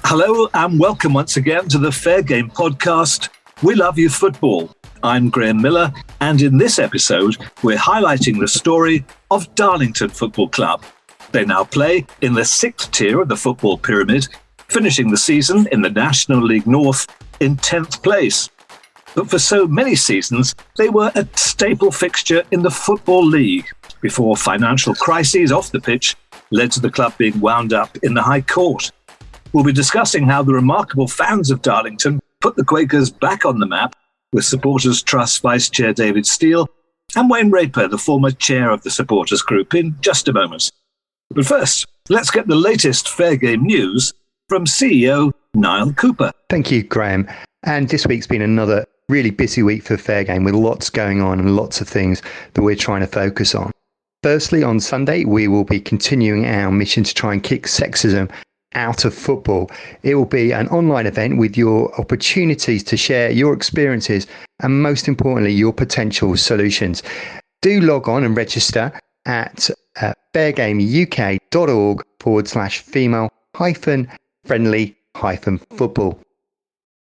Hello and welcome once again to the Fair Game podcast. We love you football. I'm Graham Miller, and in this episode, we're highlighting the story of Darlington Football Club. They now play in the 6th tier of the football pyramid, finishing the season in the National League North in 10th place. But for so many seasons, they were a staple fixture in the Football League before financial crises off the pitch led to the club being wound up in the High Court. We'll be discussing how the remarkable fans of Darlington put the Quakers back on the map with Supporters Trust Vice Chair David Steele and Wayne Raper, the former chair of the supporters group, in just a moment. But first, let's get the latest Fair Game news from CEO Niall Cooper. Thank you, Graham. And this week's been another really busy week for Fair Game with lots going on and lots of things that we're trying to focus on. Firstly, on Sunday, we will be continuing our mission to try and kick sexism out of football. It will be an online event with your opportunities to share your experiences and, most importantly, your potential solutions. Do log on and register at fairgameu.org/female-friendly-football.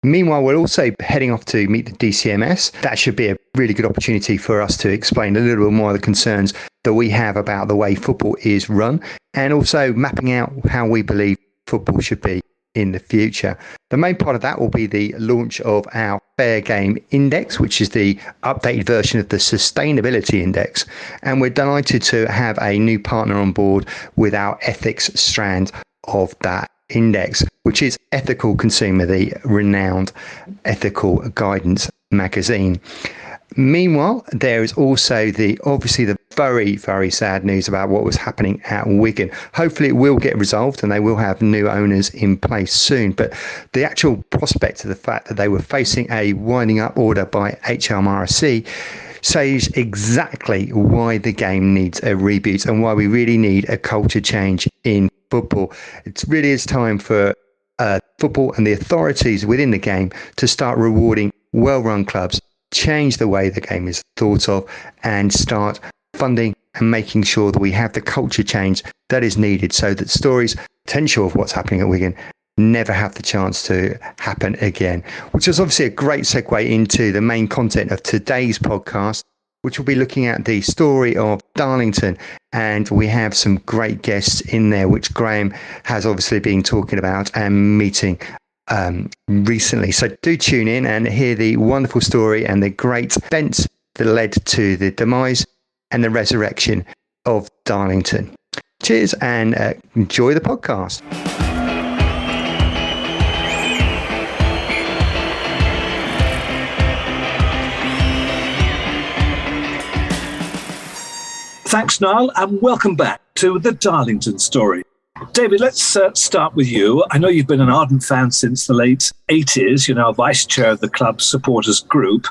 Meanwhile, we're also heading off to meet the DCMS. That should be a really good opportunity for us to explain a little bit more of the concerns that we have about the way football is run, and also mapping out how we believe football should be in the future. The main part of that will be the launch of our Fair Game Index, which is the updated version of the Sustainability Index. And we're delighted to have a new partner on board with our ethics strand of that index, which is Ethical Consumer, the renowned ethical guidance magazine. Meanwhile, there is also the very, very sad news about what was happening at Wigan. Hopefully it will get resolved and they will have new owners in place soon. But the actual prospect of the fact that they were facing a winding up order by HMRC says exactly why the game needs a reboot and why we really need a culture change in football. It really is time for football and the authorities within the game to start rewarding well-run clubs, change the way the game is thought of, and start funding and making sure that we have the culture change that is needed so that stories, potential of what's happening at Wigan, never have the chance to happen again. Which is obviously a great segue into the main content of today's podcast, which will be looking at the story of Darlington. And we have some great guests in there, which Graham has obviously been talking about and meeting recently. So do tune in and hear the wonderful story and the great events that led to the demise and the resurrection of Darlington. Cheers and enjoy the podcast. Thanks, Niall, and welcome back to the Darlington story. David, let's start with you. I know you've been an ardent fan since the late 80s. You're now vice chair of the club's supporters group.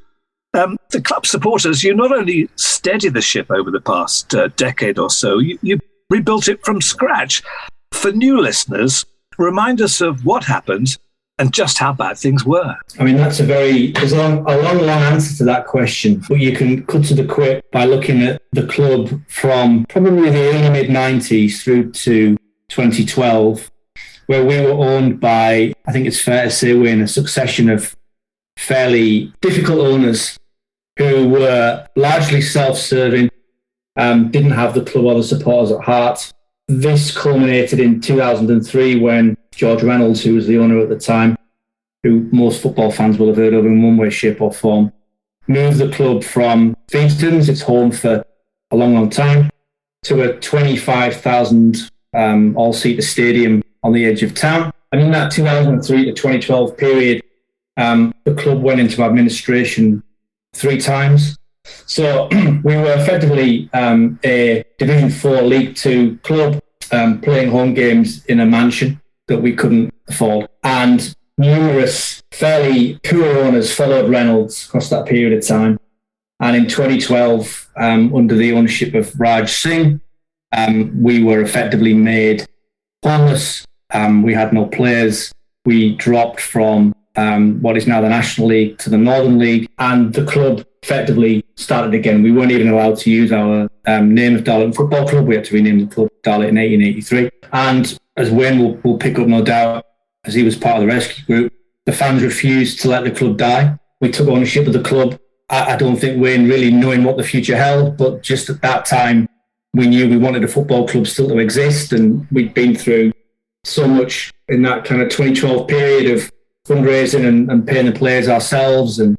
The club supporters, you not only steadied the ship over the past decade or so, you rebuilt it from scratch. For new listeners, remind us of what happened and just how bad things were. I mean, there's a long answer to that question, but you can cut to the quick by looking at the club from probably the early mid-90s through to 2012, where we were owned by, I think it's fair to say, we're in a succession of fairly difficult owners who were largely self-serving, didn't have the club or the supporters at heart. This culminated in 2003 when George Reynolds, who was the owner at the time, who most football fans will have heard of in one way, shape or form, moved the club from Feasterton's, its home for a long, long time, to a 25,000 all-seater stadium on the edge of town. And in that 2003 to 2012 period, the club went into administration 3 times. So we were effectively a Division 4 League 2 club playing home games in a mansion that we couldn't afford. And numerous fairly poor owners followed Reynolds across that period of time. And in 2012, under the ownership of Raj Singh, we were effectively made homeless. We had no players. We dropped from what is now the National League to the Northern League, and the club effectively started again. We weren't even allowed to use our name of Darlington Football Club. We had to rename the club Darlington in 1883. And as Wayne will pick up, no doubt, as he was part of the rescue group. The fans refused to let the club die. We took ownership of the club. I don't think Wayne really knowing what the future held, but just at that time, we knew we wanted a football club still to exist, and we'd been through so much in that kind of 2012 period of fundraising and paying the players ourselves, and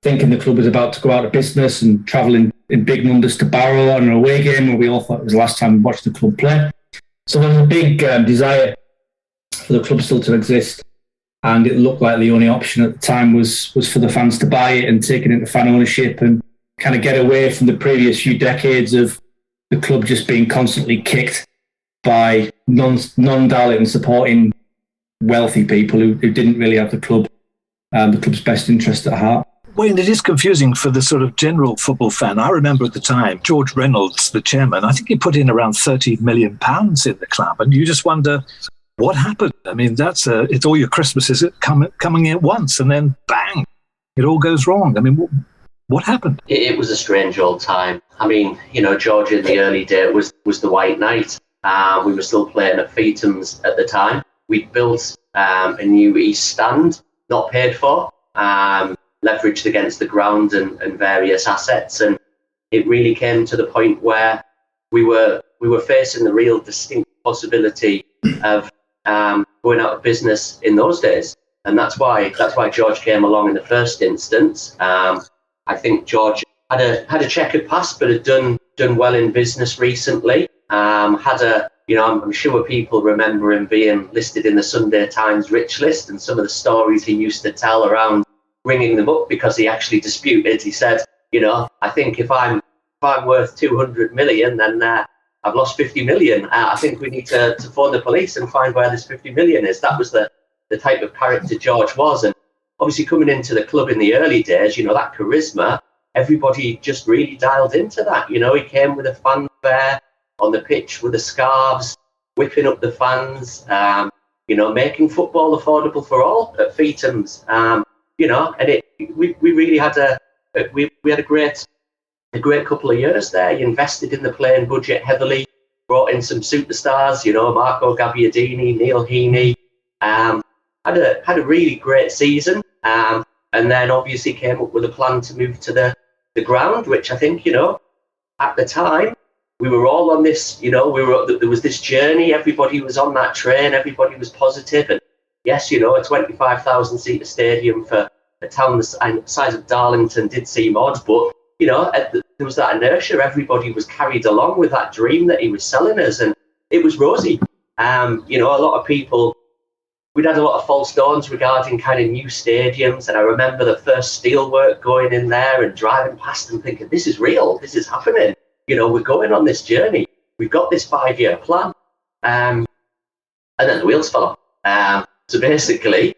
thinking the club was about to go out of business and travelling in big numbers to Barrow on an away game where we all thought it was the last time we watched the club play. So there was a big desire for the club still to exist, and it looked like the only option at the time was for the fans to buy it and take it into fan ownership and kind of get away from the previous few decades of the club just being constantly kicked by non-Darlington supporting wealthy people who didn't really have the club's best interest at heart. Wayne, it is confusing for the sort of general football fan. I remember at the time, George Reynolds, the chairman, I think he put in around £30 million in the club, and you just wonder what happened. I mean, it's all your Christmases coming in at once, and then bang, it all goes wrong. I mean, what happened? It was a strange old time. I mean, George in the early day was the White Knight. We were still playing at Feetham's at the time. We'd built a new East Stand, not paid for, leveraged against the ground and various assets. And it really came to the point where we were facing the real distinct possibility of going out of business in those days. And that's why George came along in the first instance. I think George had a checkered past, but had done well in business recently. I'm sure people remember him being listed in the Sunday Times rich list, and some of the stories he used to tell around ringing them up because he actually disputed. He said, I think if I'm worth 200 million, then I've lost 50 million. I think we need to phone the police and find where this 50 million is. That was the type of character George was. And obviously coming into the club in the early days, that charisma, everybody just really dialed into that. He came with a fanfare on the pitch with the scarves, whipping up the fans, making football affordable for all at Feetham's. And we really had a great couple of years there. He invested in the playing budget heavily, brought in some superstars, Marco Gabbiadini, Neil Heaney. Had a really great season, and then obviously came up with a plan to move to the ground, which I think, at the time, we were all on this, there was this journey, everybody was on that train, everybody was positive, and yes, a 25,000 seater stadium for a town the size of Darlington did seem odd, but, there was that inertia, everybody was carried along with that dream that he was selling us, and it was rosy. A lot of people, we'd had a lot of false dawns regarding kind of new stadiums, and I remember the first steelwork going in there and driving past and thinking, this is real, this is happening. We're going on this journey. We've got this 5-year plan. And then the wheels fell off. So basically,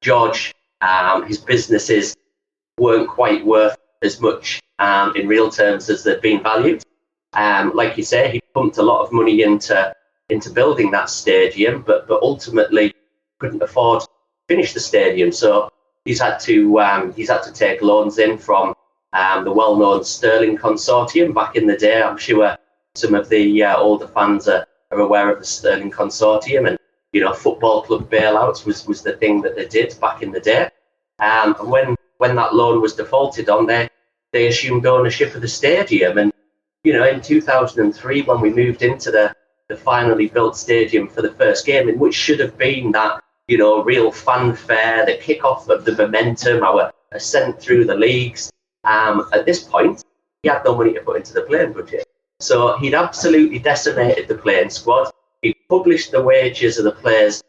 George, his businesses weren't quite worth as much in real terms as they'd been valued. Like you say, he pumped a lot of money into building that stadium, but ultimately couldn't afford to finish the stadium. So he's had to take loans in from the well-known Sterling Consortium back in the day. I'm sure some of the older fans are aware of the Sterling Consortium, and football club bailouts was the thing that they did back in the day. And when that loan was defaulted on, they assumed ownership of the stadium. And in 2003, when we moved into the finally built stadium for the first game, in which should have been that real fanfare, the kick-off of the momentum, our ascent through the leagues. At this point, he had no money to put into the playing budget. So he'd absolutely decimated the playing squad. He published the wages of the players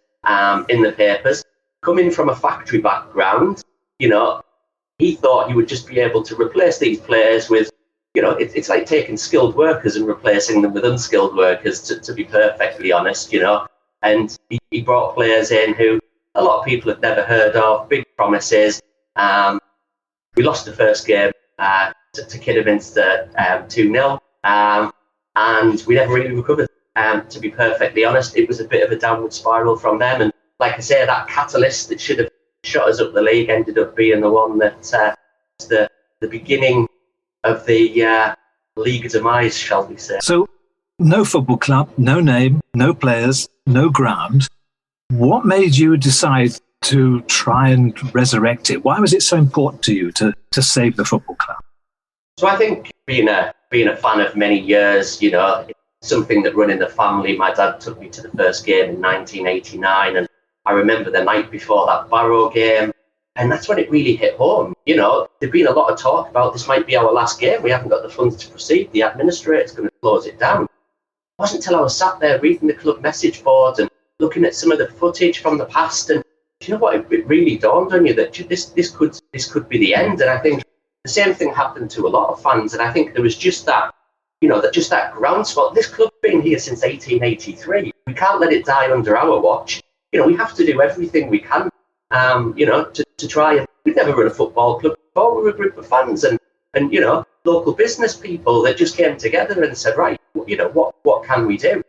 in the papers. Coming from a factory background, he thought he would just be able to replace these players with, it's like taking skilled workers and replacing them with unskilled workers, to be perfectly honest, And he brought players in who a lot of people had never heard of, big promises. We lost the first game to Kidderminster 2-0, and we never really recovered. To be perfectly honest, it was a bit of a downward spiral from them. And like I say, that catalyst that should have shot us up the league ended up being the one that was the beginning of the league demise, shall we say. So no football club, no name, no players, no ground. What made you decide to try and resurrect it? Why was it so important to you to save the football club? So I think being a fan of many years, something that run in the family. My dad took me to the first game in 1989, and I remember the night before that Barrow game, and that's when it really hit home. There'd been a lot of talk about this might be our last game. We haven't got the funds to proceed. The administrator's going to close it down. It wasn't until I was sat there reading the club message boards and looking at some of the footage from the past, and you know what? It really dawned on you that this could be the end. And I think the same thing happened to a lot of fans, and I think there was just that. That groundswell. This club's been here since 1883. We can't let it die under our watch. We have to do everything we can, to try. And we've never run a football club before. We were a group of fans and local business people that just came together and said, right, what can we do?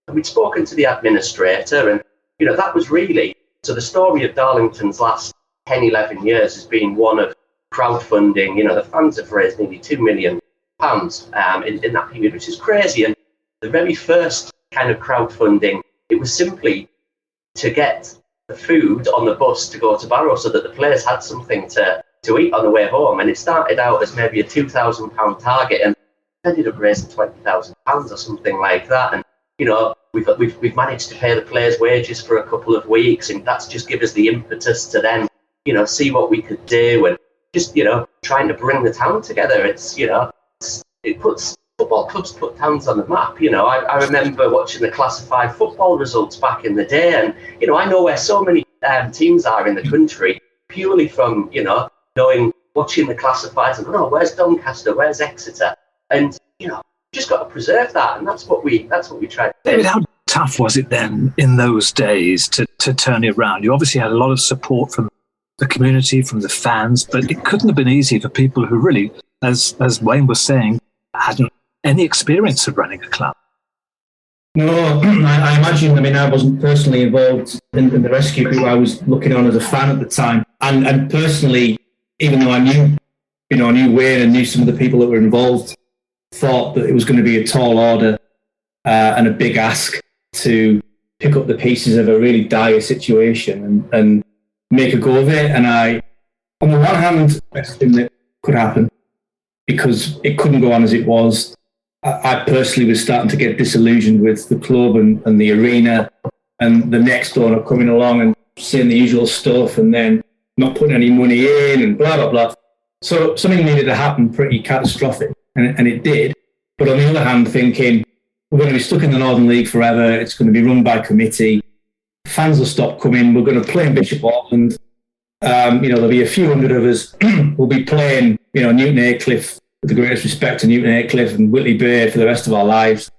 And we'd spoken to the administrator, and that was really. So the story of Darlington's last 10, 11 years has been one of crowdfunding. The fans have raised nearly £2 million in that period, which is crazy. And the very first kind of crowdfunding, it was simply to get the food on the bus to go to Barrow so that the players had something to eat on the way home. And it started out as maybe a £2,000 target, and ended up raising £20,000 or something like that. And we've managed to pay the players' wages for a couple of weeks, and that's just given us the impetus to then see what we could do, and just trying to bring the town together. It puts football clubs put towns on the map. I remember watching the classified football results back in the day, and I know where so many teams are in the country purely from watching the classifieds and where's Doncaster, where's Exeter, and just got to preserve that, and that's what we tried. David, how tough was it then in those days to turn it around? You obviously had a lot of support from the community, from the fans, but it couldn't have been easy for people who really, as Wayne was saying, hadn't any experience of running a club. No, I imagine. I wasn't personally involved in the rescue group. I was looking on as a fan at the time, and personally, even though I knew Wayne and knew some of the people that were involved, thought that it was going to be a tall order and a big ask to pick up the pieces of a really dire situation and make a go of it. And I, on the one hand, best thing that could happen, because it couldn't go on as it was. I personally was starting to get disillusioned with the club and the arena, and the next owner coming along and saying the usual stuff and then not putting any money in and blah, blah, blah. So something needed to happen pretty catastrophic, and it did. But on the other hand, thinking, we're going to be stuck in the Northern League forever. It's going to be run by committee. Fans will stop coming. We're going to play in Bishop Auckland. There'll be a few hundred of us. We'll be playing, Newton Aycliffe, with the greatest respect to Newton Aycliffe and Whitley Bay for the rest of our lives.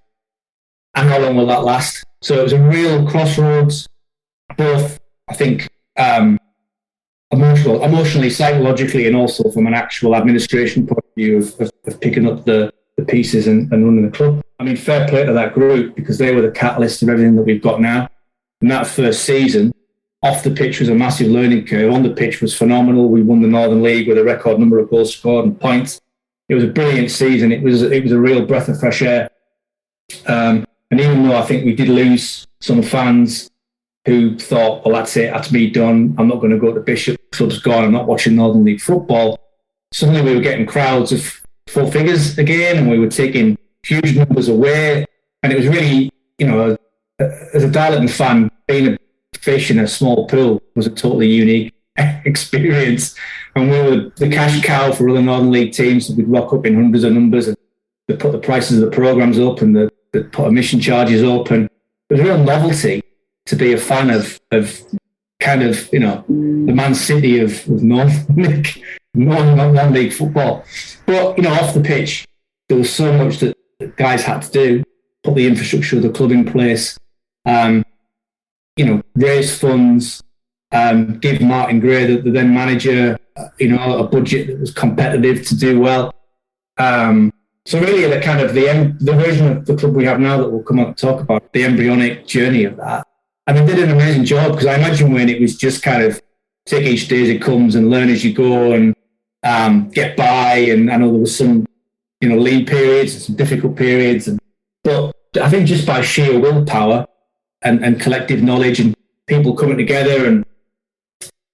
And how long will that last? So it was a real crossroads, both, I think, emotionally, psychologically, and also from an actual administration point of view of picking up the pieces and running the club. Fair play to that group, because they were the catalyst of everything that we've got now. And that first season, off the pitch was a massive learning curve. On the pitch was phenomenal. We won the Northern League with a record number of goals scored and points. It was a brilliant season. It was a real breath of fresh air. And even though I think we did lose some fans who thought, well, that's it, that's me done, I'm not going to go to Bishop, club's gone, I'm not watching Northern League football, suddenly we were getting crowds of 4 figures again, and we were taking huge numbers away. And it was really, as a Darlington fan, being a fish in a small pool was a totally unique experience. And we were the cash cow for other Northern League teams. We'd rock up in hundreds of numbers, and they put the prices of the programmes up, and they put admission charges up. And it was a real novelty to be a fan of kind of, the Man City of Northern League football. But, off the pitch, there was so much that guys had to do. Put the infrastructure of the club in place, raise funds, give Martin Gray, the then manager, a budget that was competitive to do well. So really, the version of the club we have now that we'll come on to talk about, the embryonic journey of that. And they did an amazing job, because I imagine when it was just kind of take each day as it comes and learn as you go and get by. And I know there was some, lean periods and some difficult periods. But I think just by sheer willpower and collective knowledge and people coming together, and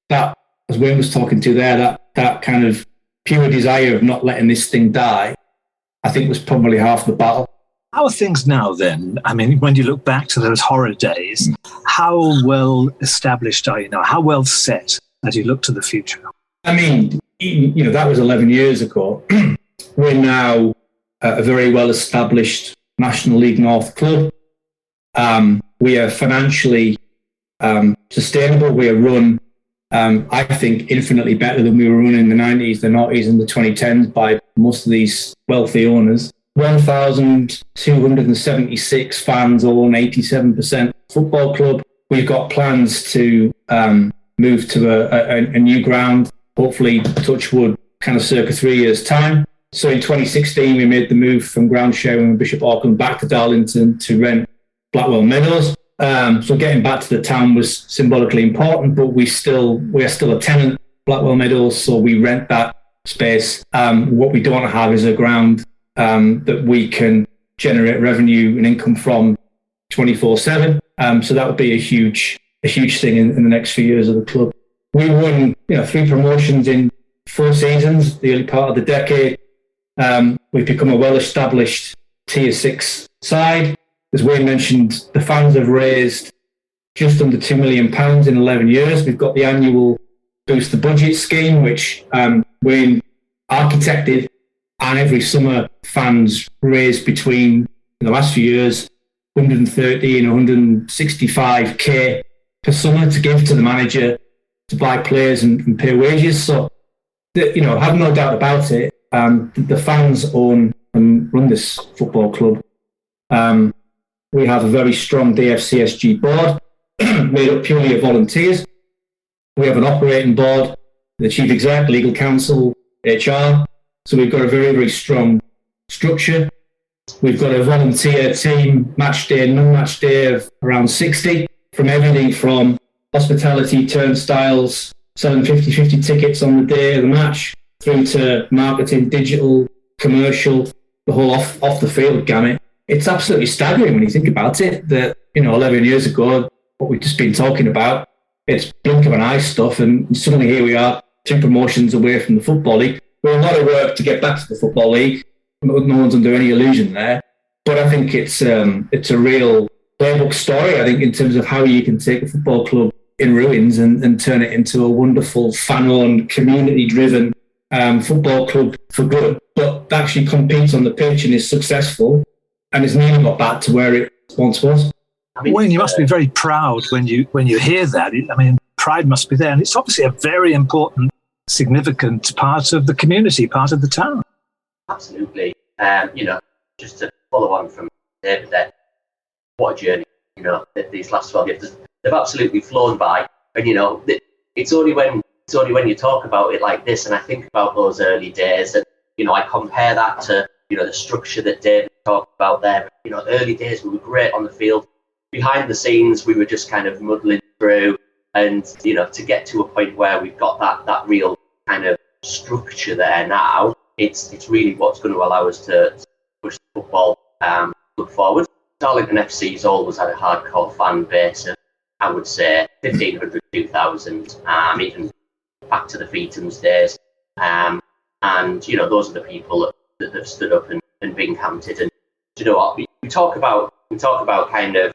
that, as Wayne was talking to there, that kind of pure desire of not letting this thing die, I think was probably half the battle. How are things now then? I mean, when you look back to those horror days, how well established are you now? How well set as you look to the future? I mean, that was 11 years ago. We're now a very well established National League North club. We are financially sustainable. We are run, I think, infinitely better than we were run in the 90s, the 90s and the 2010s by most of these wealthy owners. 1,276 fans own 87% football club. We've got plans to move to a new ground, hopefully, touch wood, kind of circa 3 years' time. So in 2016, we made the move from ground sharing with Bishop Auckland back to Darlington to rent Blackwell Meadows. So getting back to the town was symbolically important, but we are still a tenant, Blackwell Meadows, so we rent that space. What we don't have is a ground that we can generate revenue and income from 24/7. So that would be a huge thing in the next few years of the club. We won 3 promotions in 4 seasons, the early part of the decade. We've become a well-established Tier 6 side. As Wayne mentioned, the fans have raised just under £2 million in 11 years. We've got the annual Boost the Budget scheme, which Wayne architected, and every summer fans raise between, in the last few years, 130 and 165k per summer to give to the manager to buy players and pay wages. So, have no doubt about it, the fans own and run this football club. We have a very strong DFCSG board made up purely of volunteers. We have an operating board, the chief exec, legal counsel, HR. So we've got a very, very strong structure. We've got a volunteer team, match day and non-match day, of around 60, from everything from hospitality, turnstiles, selling 50-50 tickets on the day of the match, through to marketing, digital, commercial, the whole off the field gamut. It's absolutely staggering when you think about it, that 11 years ago, what we've just been talking about, it's blink of an eye stuff, and suddenly here we are, 2 promotions away from the Football League. We're a lot of work to get back to the Football League. No one's under any illusion there. But I think it's a real playbook story, I think, in terms of how you can take a football club in ruins and turn it into a wonderful, fan-owned, community-driven football club for good, but actually competes on the pitch and is successful and has nearly got back to where it once was. Wayne, you must be very proud when you hear that. Pride must be there. And it's obviously a very important, significant part of the community, part of the town. Absolutely. Just to follow on from David there, what a journey, these last 12 years. They've absolutely flown by. And, it's only when you talk about it like this, and I think about those early days, and, I compare that to, the structure that David talked about there. Early days, we were great on the field. Behind the scenes, we were just kind of muddling through, and, to get to a point where we've got that real kind of structure there now, it's really what's going to allow us to push the football look forward. Darlington FC has always had a hardcore fan base of, I would say, 1,500, 2,000, even back to the Feetums days. And, those are the people that have stood up and been counted. And do you know what? We talk about kind of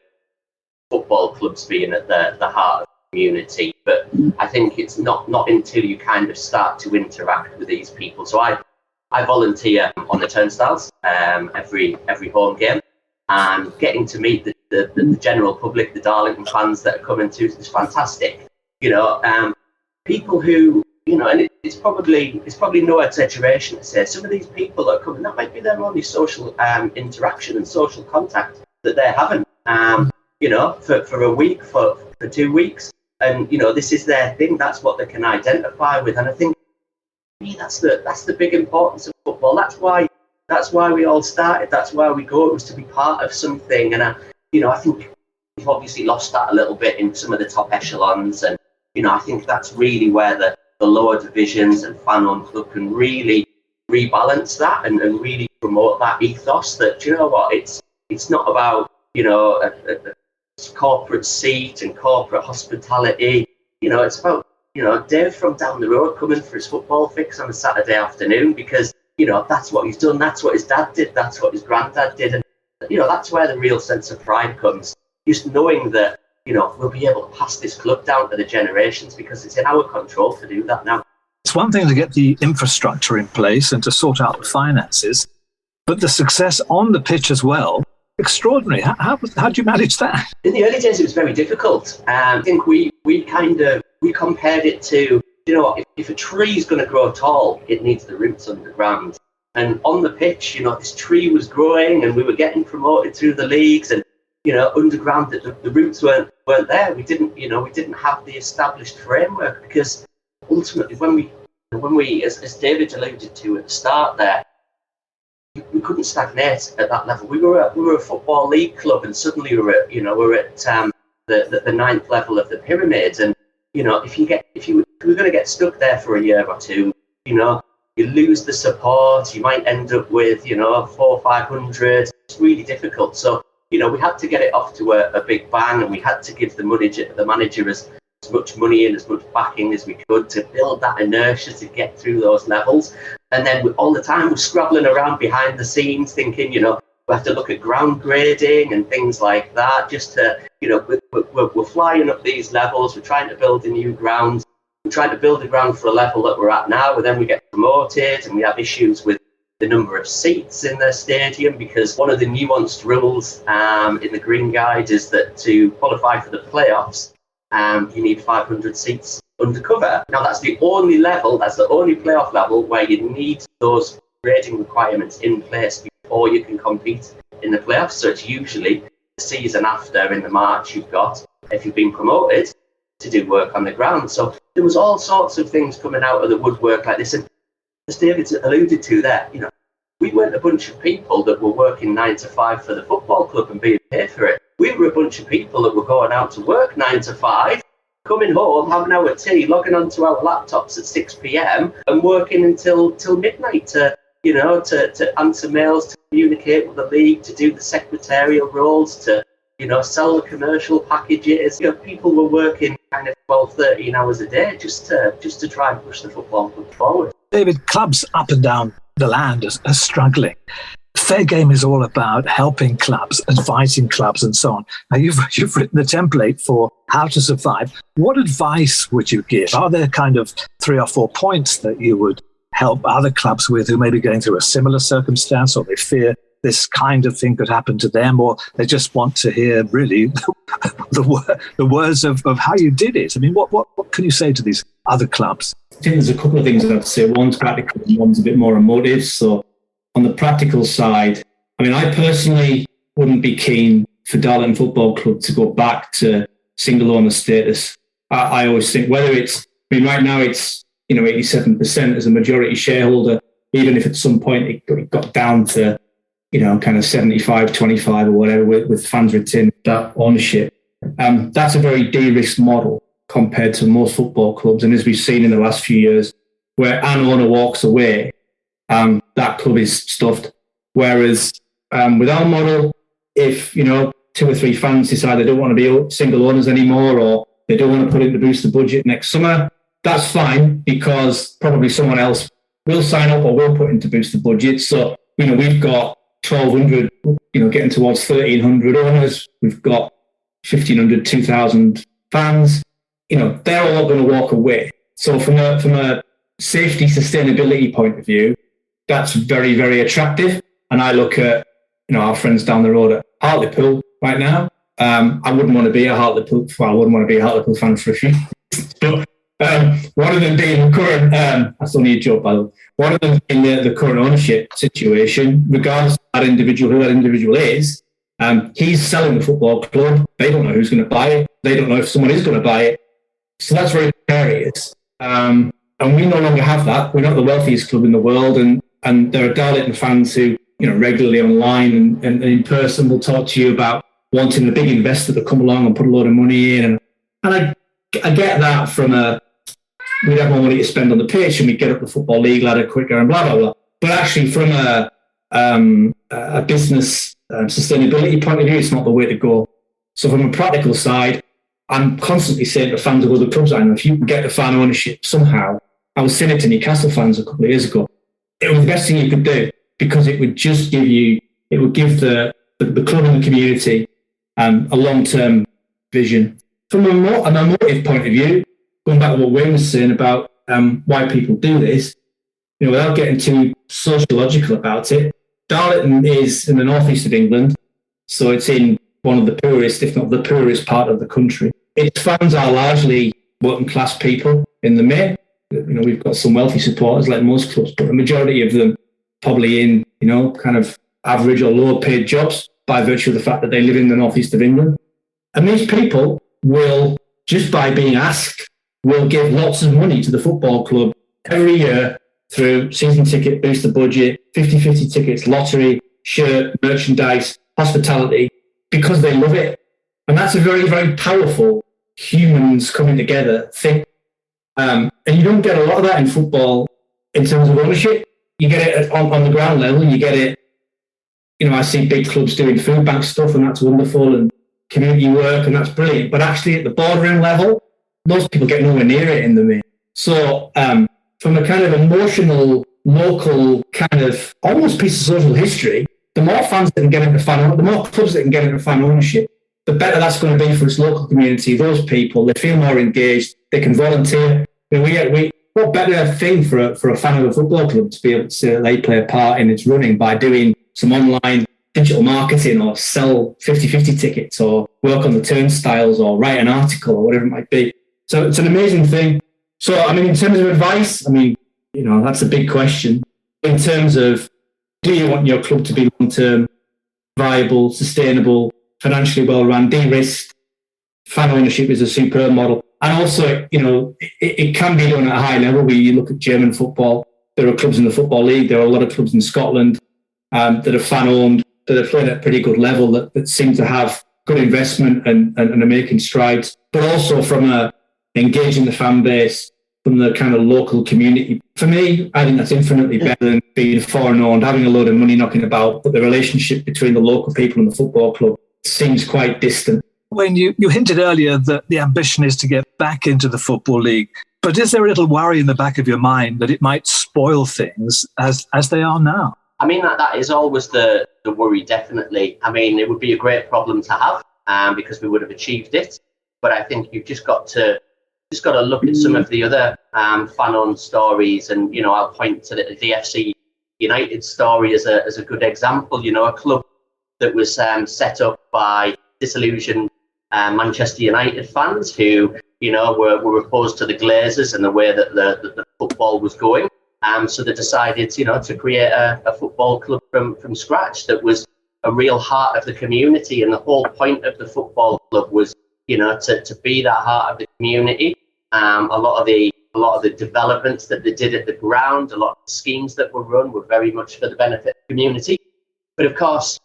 football clubs being at the heart of the community, but I think it's not until you kind of start to interact with these people. So I volunteer on the turnstiles every home game, and getting to meet the general public, the Darlington fans that are coming to is fantastic. People who, and it's probably no exaggeration to say some of these people that are coming, that might be their only social interaction and social contact that they're having, for a week, for 2 weeks. And, this is their thing. That's what they can identify with. And I think that's the big importance of football. That's why we all started. That's why we go. It was to be part of something. And, I think we've obviously lost that a little bit in some of the top echelons. And, I think that's really where the lower divisions and fan-owned club can really rebalance that and really promote that ethos that, it's not about, a corporate seat and corporate hospitality. It's about, Dave from down the road coming for his football fix on a Saturday afternoon because, that's what he's done. That's what his dad did. That's what his granddad did. And, that's where the real sense of pride comes. Just knowing that, we'll be able to pass this club down to the generations because it's in our control to do that now. It's one thing to get the infrastructure in place and to sort out the finances, but the success on the pitch as well, extraordinary. How do you manage that? In the early days, it was very difficult. I think we compared it to, if a tree is going to grow tall, it needs the roots underground. And on the pitch, this tree was growing and we were getting promoted through the leagues and, underground, the roots weren't there. We didn't have the established framework because ultimately when we, as David alluded to at the start there, we couldn't stagnate at that level. We were a football league club, and suddenly we're at the ninth level of the pyramid. And if you were going to get stuck there for a year or two, you lose the support. You might end up with 400 or 500. It's really difficult. So we had to get it off to a big bang, and we had to give the manager as much money and as much backing as we could to build that inertia to get through those levels. And then all the time we're scrabbling around behind the scenes thinking, we have to look at ground grading and things like that just to, we're flying up these levels. We're trying to build a new ground. We're trying to build a ground for a level that we're at now, and then we get promoted and we have issues with the number of seats in the stadium because one of the nuanced rules in the Green Guide is that to qualify for the playoffs, you need 500 seats undercover. Now that's the only playoff level where you need those grading requirements in place before you can compete in the playoffs. So it's usually the season after in the March you've got, if you've been promoted, to do work on the ground. So there was all sorts of things coming out of the woodwork like this. And as David alluded to there, we weren't a bunch of people that were working 9 to 5 for the football club and being paid for it. We were a bunch of people that were going out to work 9 to 5, coming home, having our tea, logging onto our laptops at 6 p.m. and working until midnight to answer mails, to communicate with the league, to do the secretarial roles, to, sell the commercial packages. People were working kind of 12, 13 hours a day just to try and push the football club forward. David, clubs up and down the land are struggling. Fair Game is all about helping clubs, advising clubs and so on. Now, you've written a template for how to survive. What advice would you give? Are there kind of 3 or 4 points that you would help other clubs with who may be going through a similar circumstance, or they fear this kind of thing could happen to them, or they just want to hear really the words of how you did it? I mean, what can you say to these other clubs? I think there's a couple of things I'd say. One's practical and one's a bit more emotive. So on the practical side, I personally wouldn't be keen for Darlington Football Club to go back to single owner status. I always think whether it's, right now it's, 87% as a majority shareholder, even if at some point it got down to, kind of 75-25 or whatever with fans retaining that ownership. That's a very de-risked model compared to most football clubs. And as we've seen in the last few years, where an owner walks away, that club is stuffed. Whereas with our model, if 2 or 3 fans decide they don't want to be single owners anymore, or they don't want to put in the booster budget next summer, that's fine because probably someone else will sign up or will put into booster budget. So we've got 1,200, getting towards 1,300 owners. We've got 1,500, 2,000 fans. They're all going to walk away. So from a safety sustainability point of view, that's very, very attractive. And I look at, our friends down the road at Hartlepool right now. I wouldn't want to be a Hartlepool fan for a few years. One of them being the current, that's only a joke by the way, one of them being the current ownership situation, regardless of who that individual is, he's selling the football club. They don't know who's going to buy it. They don't know if someone is going to buy it. So that's very precarious. And we no longer have that. We're not the wealthiest club in the world. And there are Darlington fans who, regularly online and in person will talk to you about wanting a big investor to come along and put a load of money in. And I get that from we'd have more money to spend on the pitch and we'd get up the football league ladder quicker and blah, blah, blah. But actually from a business sustainability point of view, it's not the way to go. So from a practical side, I'm constantly saying to fans of other clubs, I know if you can get the fan ownership somehow. I was saying it to Newcastle fans a couple of years ago. It was the best thing you could do, because it would just give the club and the community a long-term vision. From a motive point of view, going back to what Wayne was saying about why people do this, without getting too sociological about it, Darlington is in the northeast of England, so it's in one of the poorest, if not the poorest part of the country. Its fans are largely working class people in the main. We've got some wealthy supporters like most clubs, but the majority of them probably in, kind of average or lower paid jobs by virtue of the fact that they live in the northeast of England. And these people will, just by being asked, will give lots of money to the football club every year through season ticket, booster budget, 50-50 tickets, lottery, shirt, merchandise, hospitality, because they love it. And that's a very, very powerful humans coming together thing. And you don't get a lot of that in football in terms of ownership. You get it on the ground level. You get it, I see big clubs doing food bank stuff, and that's wonderful, and community work, and that's brilliant. But actually at the boardroom level, most people get nowhere near it in the main. So from a kind of emotional, local kind of almost piece of social history, the more fans that can get into fan ownership, the more clubs that can get into fan ownership, the better that's going to be for its local community. Those people, they feel more engaged, they can volunteer. What better thing for a fan of a football club to be able to say that they play a part in its running by doing some online digital marketing, or sell 50-50 tickets, or work on the turnstiles, or write an article, or whatever it might be. So it's an amazing thing. So, in terms of advice, that's a big question. In terms of, do you want your club to be long-term, viable, sustainable, financially well-run, de-risked? Fan ownership is a superb model. And also, it can be done at a high level. You look at German football, there are clubs in the Football League, there are a lot of clubs in Scotland that are fan-owned, that are playing at a pretty good level, that seem to have good investment and are making strides. But also from engaging the fan base, from the kind of local community. For me, I think that's infinitely better than being foreign-owned, having a load of money knocking about, but the relationship between the local people and the football club seems quite distant. Wayne, you hinted earlier that the ambition is to get back into the Football League, but is there a little worry in the back of your mind that it might spoil things as they are now? That is always the worry, definitely. It would be a great problem to have because we would have achieved it. But I think you've just got to look at some of the other fan-owned stories, and I'll point to the FC United story as a good example. A club that was set up by disillusioned Manchester United fans who were opposed to the Glazers and the way that the football was going. So they decided, to create a football club from scratch that was a real heart of the community. And the whole point of the football club was, to be that heart of the community. A lot of the developments that they did at the ground, a lot of the schemes that were run were very much for the benefit of the community. But of course,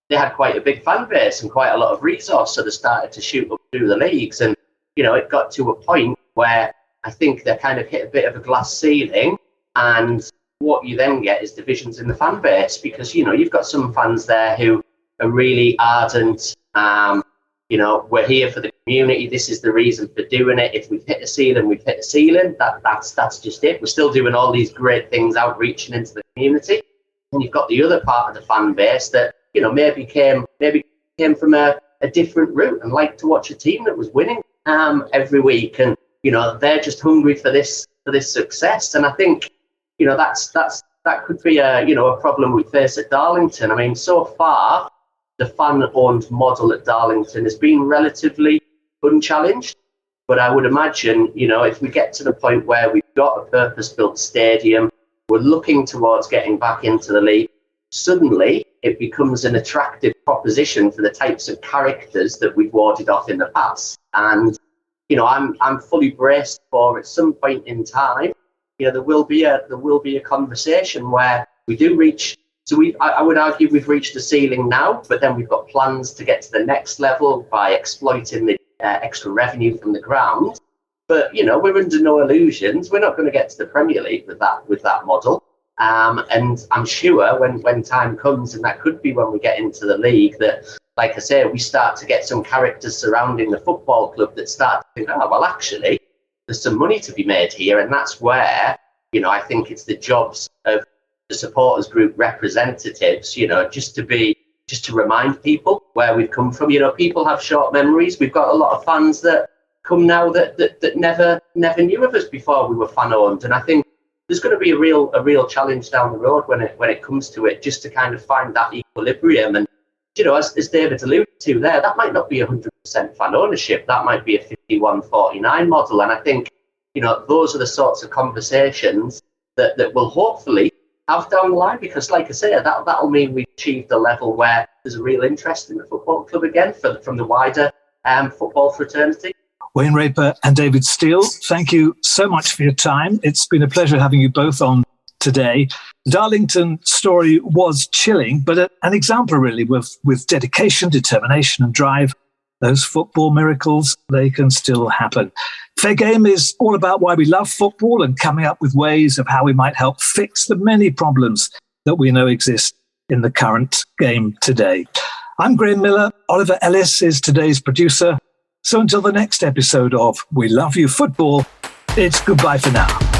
they had quite a big fan base and quite a lot of resource, so they started to shoot up through the leagues. And, it got to a point where I think they kind of hit a bit of a glass ceiling. And what you then get is divisions in the fan base, because, you've got some fans there who are really ardent. We're here for the community. This is the reason for doing it. If we've hit a ceiling, we've hit a ceiling. That's just it. We're still doing all these great things, outreaching into the community. And you've got the other part of the fan base that, maybe came from a different route and liked to watch a team that was winning every week. And, they're just hungry for this success. And I think, that could be a problem we face at Darlington. So far, the fan-owned model at Darlington has been relatively unchallenged. But I would imagine, if we get to the point where we've got a purpose-built stadium, we're looking towards getting back into the league, suddenly it becomes an attractive proposition for the types of characters that we've warded off in the past. And, I'm fully braced for, at some point in time, there will be a conversation where we do reach. So I would argue we've reached the ceiling now, but then we've got plans to get to the next level by exploiting the extra revenue from the ground. But we're under no illusions. We're not going to get to the Premier League with that model. And I'm sure when time comes, and that could be when we get into the league, that like I say, we start to get some characters surrounding the football club that start to think, oh, well, actually, there's some money to be made here. And that's where, I think it's the jobs of the supporters group representatives, just to remind people where we've come from. People have short memories. We've got a lot of fans that come now that never knew of us before we were fan owned. And I think there's going to be a real challenge down the road when it comes to it, just to kind of find that equilibrium. And as David alluded to there, that might not be 100% fan ownership. That might be a 51-49 model. And I think those are the sorts of conversations that we'll hopefully have down the line, because, like I say, that'll mean we've achieved a level where there's a real interest in the football club again from the wider football fraternity. Wayne Raper and David Steele, thank you so much for your time. It's been a pleasure having you both on today. The Darlington story was chilling, but an example really with dedication, determination and drive. Those football miracles, they can still happen. Fair Game is all about why we love football and coming up with ways of how we might help fix the many problems that we know exist in the current game today. I'm Graham Miller. Oliver Ellis is today's producer. So until the next episode of We Love You Football, it's goodbye for now.